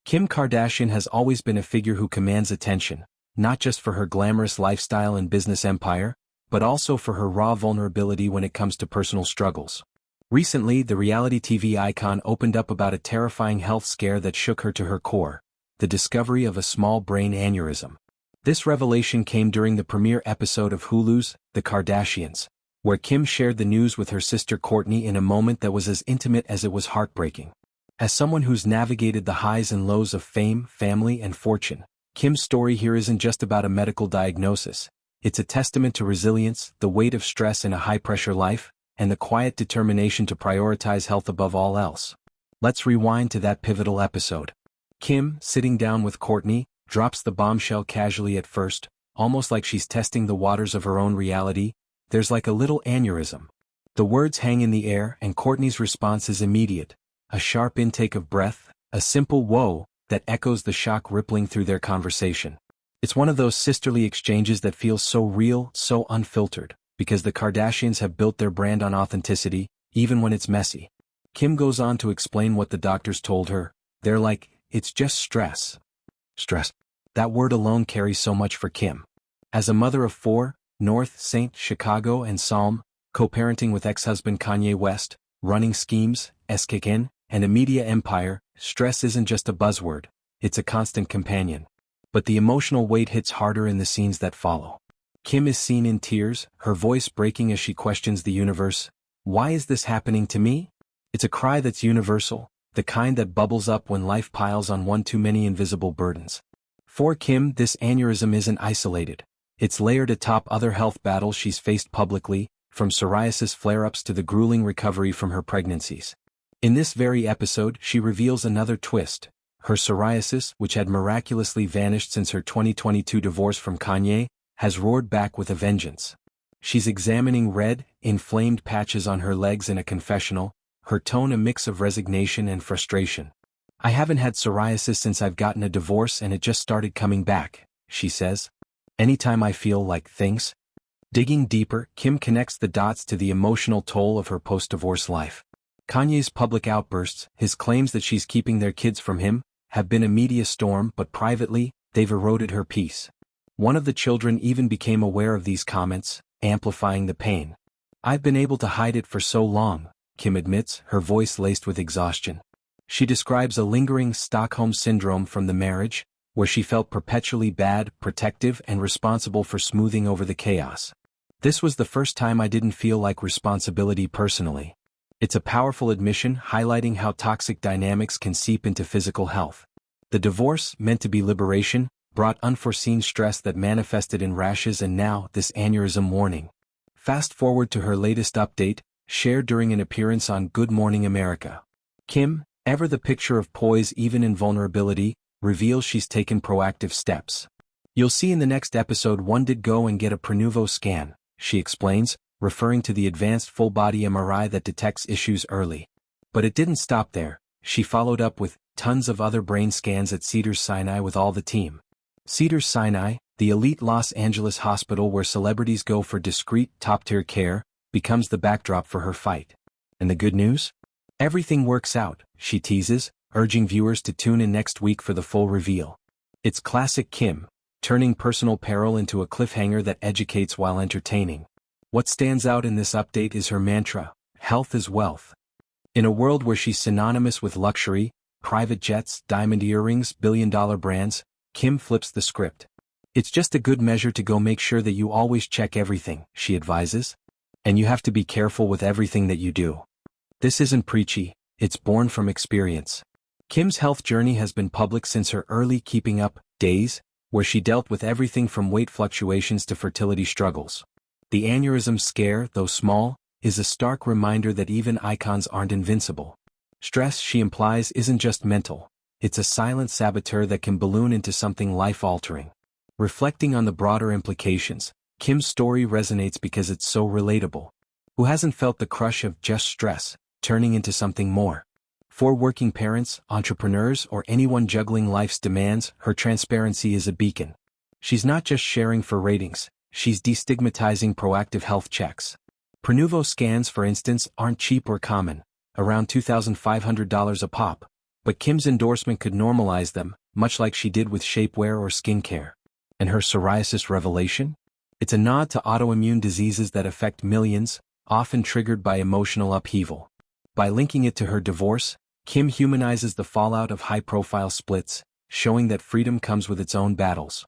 Kim Kardashian has always been a figure who commands attention, not just for her glamorous lifestyle and business empire, but also for her raw vulnerability when it comes to personal struggles. Recently, the reality TV icon opened up about a terrifying health scare that shook her to her core: the discovery of a small brain aneurysm. This revelation came during the premiere episode of Hulu's The Kardashians, where Kim shared the news with her sister Kourtney in a moment that was as intimate as it was heartbreaking. As someone who's navigated the highs and lows of fame, family, and fortune, Kim's story here isn't just about a medical diagnosis. It's a testament to resilience, the weight of stress in a high-pressure life, and the quiet determination to prioritize health above all else. Let's rewind to that pivotal episode. Kim, sitting down with Kourtney, drops the bombshell casually at first, almost like she's testing the waters of her own reality. "There's like a little aneurysm." The words hang in the air, and Kourtney's response is immediate: a sharp intake of breath, a simple "whoa" that echoes the shock rippling through their conversation. It's one of those sisterly exchanges that feels so real, so unfiltered, because the Kardashians have built their brand on authenticity, even when it's messy. Kim goes on to explain what the doctors told her. They're like, "It's just stress." Stress. That word alone carries so much for Kim. As a mother of four, North, St. Chicago and Psalm, co-parenting with ex-husband Kanye West, running schemes, SKN, and a media empire, stress isn't just a buzzword, it's a constant companion. But the emotional weight hits harder in the scenes that follow. Kim is seen in tears, her voice breaking as she questions the universe. Why is this happening to me? It's a cry that's universal, the kind that bubbles up when life piles on one too many invisible burdens. For Kim, this aneurysm isn't isolated. It's layered atop other health battles she's faced publicly, from psoriasis flare-ups to the grueling recovery from her pregnancies. In this very episode, she reveals another twist. Her psoriasis, which had miraculously vanished since her 2022 divorce from Kanye, has roared back with a vengeance. She's examining red, inflamed patches on her legs in a confessional, her tone a mix of resignation and frustration. "I haven't had psoriasis since I've gotten a divorce, and it just started coming back," she says. "Anytime I feel like things." Digging deeper, Kim connects the dots to the emotional toll of her post-divorce life. Kanye's public outbursts, his claims that she's keeping their kids from him, have been a media storm, but privately, they've eroded her peace. One of the children even became aware of these comments, amplifying the pain. "I've been able to hide it for so long," Kim admits, her voice laced with exhaustion. She describes a lingering Stockholm syndrome from the marriage, where she felt perpetually bad, protective, and responsible for smoothing over the chaos. "This was the first time I didn't feel like responsibility personally." It's a powerful admission, highlighting how toxic dynamics can seep into physical health. The divorce, meant to be liberation, brought unforeseen stress that manifested in rashes, and now this aneurysm warning. Fast forward to her latest update, shared during an appearance on Good Morning America. Kim, ever the picture of poise even in vulnerability, reveals she's taken proactive steps. "You'll see in the next episode one did go and get a Prenuvo scan," she explains, referring to the advanced full-body MRI that detects issues early. But it didn't stop there. She followed up with tons of other brain scans at Cedars-Sinai with all the team. Cedars-Sinai, the elite Los Angeles hospital where celebrities go for discreet, top-tier care, becomes the backdrop for her fight. And the good news? Everything works out, she teases, urging viewers to tune in next week for the full reveal. It's classic Kim, turning personal peril into a cliffhanger that educates while entertaining. What stands out in this update is her mantra: health is wealth. In a world where she's synonymous with luxury, private jets, diamond earrings, billion-dollar brands, Kim flips the script. "It's just a good measure to go make sure that you always check everything," she advises. "And you have to be careful with everything that you do." This isn't preachy, it's born from experience. Kim's health journey has been public since her early keeping up days, where she dealt with everything from weight fluctuations to fertility struggles. The aneurysm scare, though small, is a stark reminder that even icons aren't invincible. Stress, she implies, isn't just mental. It's a silent saboteur that can balloon into something life-altering. Reflecting on the broader implications, Kim's story resonates because it's so relatable. Who hasn't felt the crush of just stress, turning into something more? For working parents, entrepreneurs, or anyone juggling life's demands, her transparency is a beacon. She's not just sharing for ratings, she's destigmatizing proactive health checks. Prenuvo scans, for instance, aren't cheap or common, around $2,500 a pop, But Kim's endorsement could normalize them, much like she did with shapewear or skincare. And her psoriasis revelation? It's a nod to autoimmune diseases that affect millions, often triggered by emotional upheaval. By linking it to her divorce, Kim humanizes the fallout of high-profile splits, showing that freedom comes with its own battles.